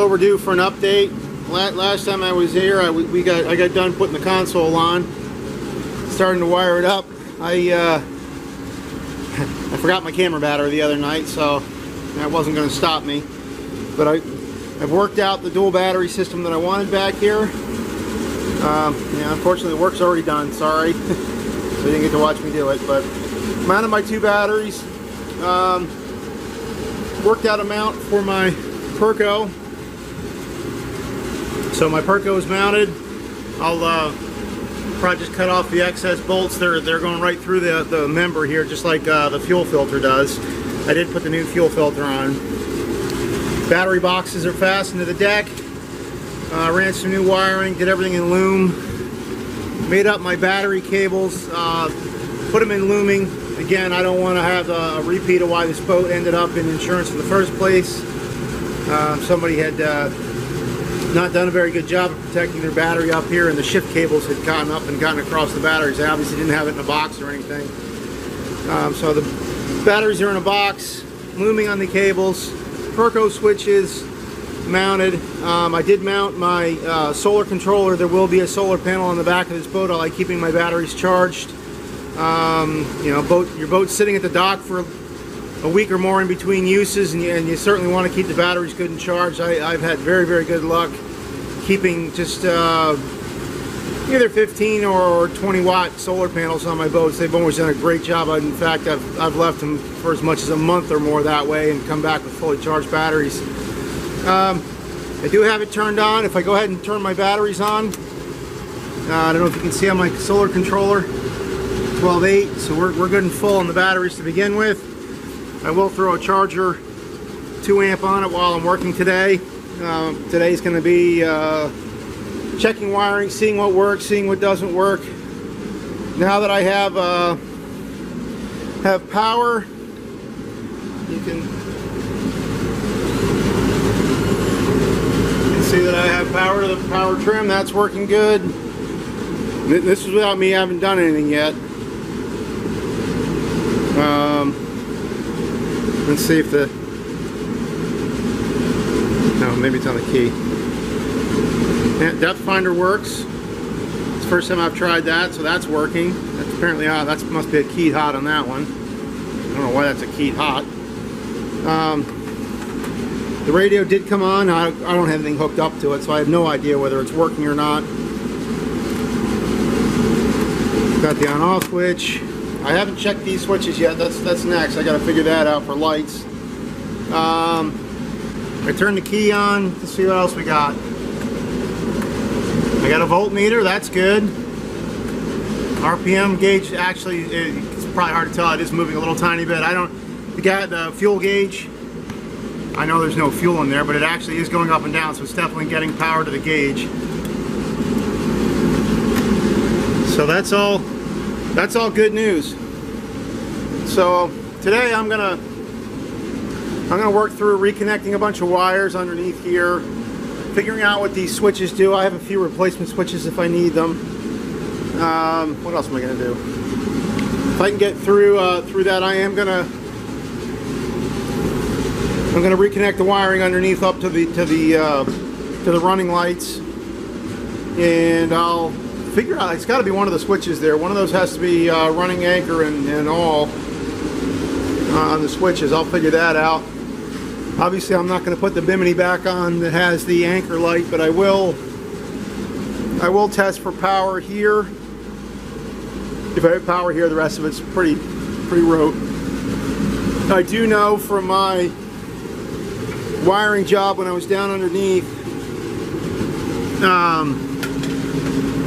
overdue for an update. Last time I was here, I got done putting the console on, starting to wire it up. I forgot my camera battery the other night, so that wasn't going to stop me. But I've worked out the dual battery system that I wanted back here. Yeah, unfortunately the work's already done, sorry. So you didn't get to watch me do it, but mounted my 2 batteries. Worked out a mount for my Perco. So my Perco is mounted. I'll probably just cut off the excess bolts. They're going right through the member here, just like the fuel filter does. I did put the new fuel filter on. Battery boxes are fastened to the deck. Ran some new wiring, did everything in loom. Made up my battery cables, put them in looming. Again, I don't want to have a repeat of why this boat ended up in insurance in the first place. Somebody had not done a very good job of protecting their battery up here, and the shift cables had gotten up and gotten across the batteries. They obviously didn't have it in a box or anything. So the batteries are in a box, looming on the cables, Perco switches mounted. I did mount my solar controller. There will be a solar panel on the back of this boat. I like keeping my batteries charged. You know, your boat's sitting at the dock for a week or more in between uses, and you certainly want to keep the batteries good and charged. I've had very, very good luck keeping just either 15 or 20 watt solar panels on my boats. They've always done a great job. In fact, I've left them for as much as a month or more that way and come back with fully charged batteries. I do have it turned on. If I go ahead and turn my batteries on, I don't know if you can see on my solar controller, 12.8, so we're good and full on the batteries to begin with. I will throw a charger 2 amp on it while I'm working today. Today's going to be checking wiring, seeing what works, seeing what doesn't work. Now that I have power, you can see that I have power to the power trim. That's working good. This is without me having done anything yet. Let's see if the... No, maybe it's on the key. Yeah, depth finder works. It's the first time I've tried that, so that's working. That's apparently that must be a keyed hot on that one. I don't know why that's a keyed hot. The radio did come on. I don't have anything hooked up to it, so I have no idea whether it's working or not. Got the on-off switch. I haven't checked these switches yet. That's next. I got to figure that out for lights. I turned the key on to see what else we got. I got a voltmeter. That's good. RPM gauge. Actually, it's probably hard to tell. It is moving a little tiny bit. The fuel gauge. I know there's no fuel in there, but it actually is going up and down, so it's definitely getting power to the gauge. So that's all good news. So today I'm gonna work through reconnecting a bunch of wires underneath here, figuring out what these switches do. I have a few replacement switches if I need them. What else am I gonna do? If I can get through that, I'm gonna reconnect the wiring underneath up to the running lights, and I'll figure out, it's got to be one of the switches there. One of those has to be running anchor and all on the switches. I'll figure that out. Obviously I'm not going to put the bimini back on that has the anchor light, but I will test for power here. If I have power here, the rest of it's pretty rote. I do know from my wiring job when I was down underneath,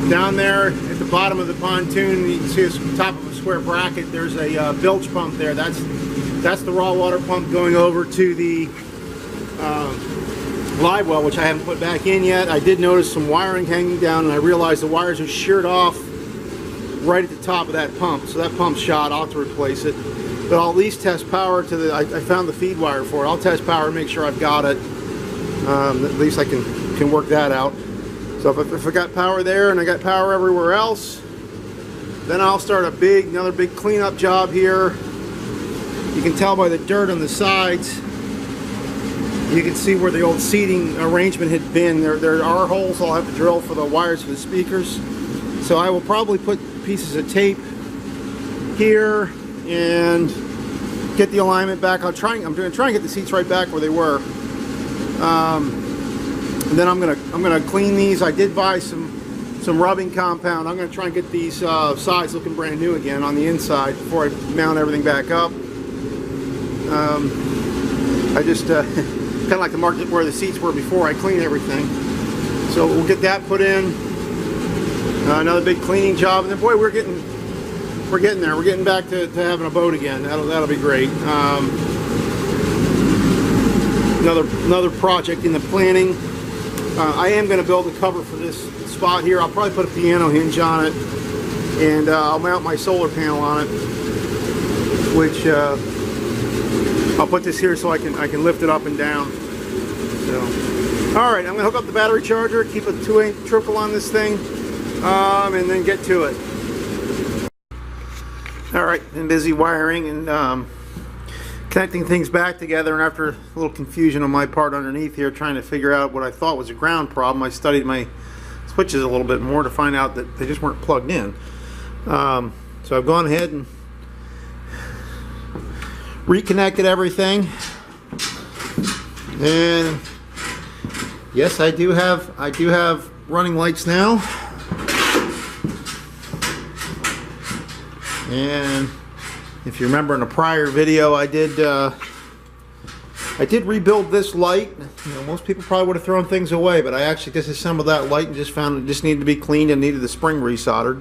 down there at the bottom of the pontoon, you can see it's top of a square bracket. There's a bilge pump there. That's the raw water pump going over to the live well, which I haven't put back in yet. I did notice some wiring hanging down, and I realized the wires are sheared off right at the top of that pump. So that pump's shot. I'll have to replace it. But I'll at least test power to the... I found the feed wire for it. I'll test power and make sure I've got it. At least I can work that out. So if I got power there and I got power everywhere else, then I'll start another big cleanup job here. You can tell by the dirt on the sides You can see where the old seating arrangement had been. There are holes I'll have to drill for the wires for the speakers. So I will probably put pieces of tape here and get the alignment back. I'm going to try and get the seats right back where they were. And then I'm gonna clean these. I did buy some rubbing compound. I'm going to try and get these sides looking brand new again on the inside before I mount everything back up. I just kind of like to mark it where the seats were before I clean everything. So we'll get that put in. Another big cleaning job, and then boy, we're getting there. We're getting back to having a boat again. That'll be great. Another project in the planning. I am going to build a cover for this spot here. I'll probably put a piano hinge on it, and I'll mount my solar panel on it, which I'll put this here so I can lift it up and down. So, all right, I'm going to hook up the battery charger, keep a 2-inch trickle on this thing, and then get to it. All right, been busy wiring and connecting things back together, and after a little confusion on my part underneath here, trying to figure out what I thought was a ground problem, I studied my switches a little bit more to find out that they just weren't plugged in. So I've gone ahead and reconnected everything, and yes, I do have running lights now. And if you remember in a prior video, I did rebuild this light. You know, most people probably would have thrown things away, but I actually disassembled that light and just found it just needed to be cleaned and needed the spring resoldered.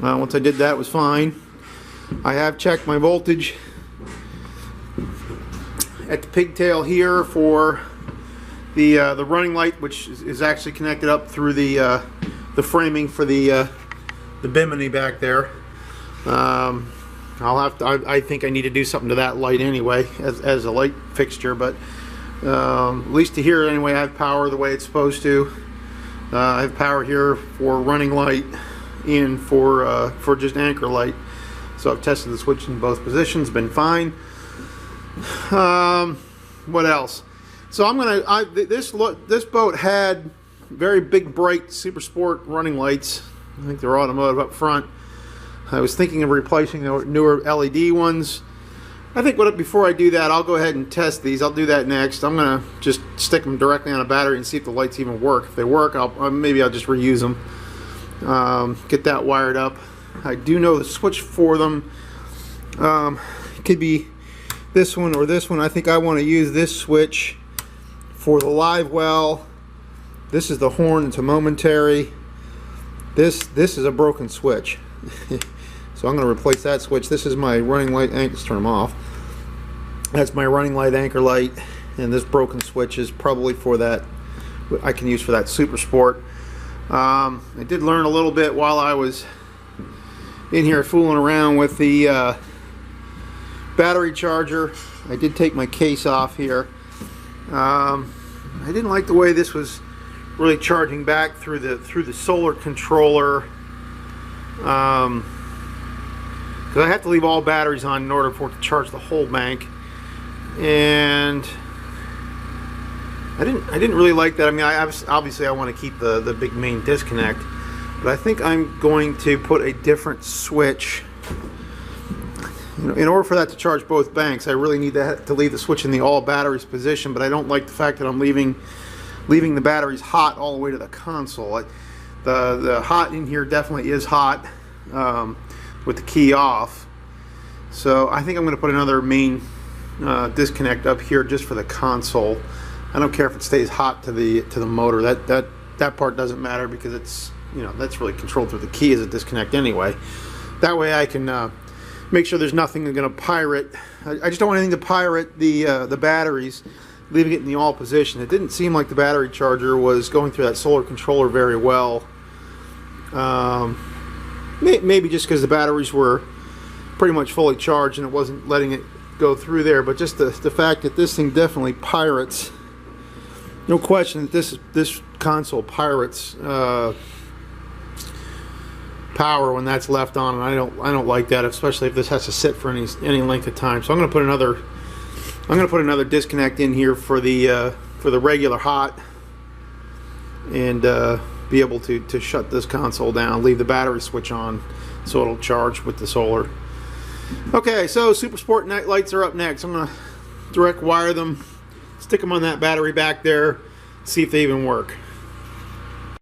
Once I did that, it was fine. I have checked my voltage at the pigtail here for the running light, which is actually connected up through the framing for the bimini back there. I think I need to do something to that light anyway as a light fixture, but at least to here anyway, I have power the way it's supposed to. I have power here for running light and for just anchor light. So I've tested the switch in both positions, been fine. What else? So this boat had very big, bright Super Sport running lights. I think they're automotive up front. I was thinking of replacing the newer LED ones. I think before I do that, I'll go ahead and test these. I'll do that next. I'm gonna just stick them directly on a battery and see if the lights even work. If they work, maybe I'll just reuse them. Get that wired up. I do know the switch for them. It could be this one or this one. I think I want to use this switch for the live well. This is the horn. It's a momentary. This is a broken switch. So I'm going to replace that switch. This is my running light anchor. Let's turn them off. That's my running light anchor light, and this broken switch is probably for that. I can use for that Super Sport. I did learn a little bit while I was in here fooling around with the battery charger. I did take my case off here. I didn't like the way this was really charging back through the solar controller. Because I have to leave all batteries on in order for it to charge the whole bank, and I didn't really like that. I mean, obviously I want to keep the big main disconnect, but I think I'm going to put a different switch. You know, in order for that to charge both banks, I really need to leave the switch in the all batteries position, but I don't like the fact that I'm leaving the batteries hot all the way to the console. The hot in here definitely is hot with the key off. So I think I'm going to put another main disconnect up here just for the console. I don't care if it stays hot to the motor. That part doesn't matter because it's, you know, that's really controlled through the key as a disconnect anyway. That way I can make sure there's nothing that's going to pirate. I just don't want anything to pirate the batteries, leaving it in the all position. It didn't seem like the battery charger was going through that solar controller very well. Maybe just because the batteries were pretty much fully charged and it wasn't letting it go through there, but just the fact that this thing definitely pirates. No question that this console pirates power when that's left on, and I don't like that, especially if this has to sit for any length of time. So I'm going to put I'm going to put another disconnect in here for the regular hot, and be able to shut this console down, leave the battery switch on so it'll charge with the solar. Okay, so Super Sport night lights are up next. I'm going to direct wire them, stick them on that battery back there, see if they even work.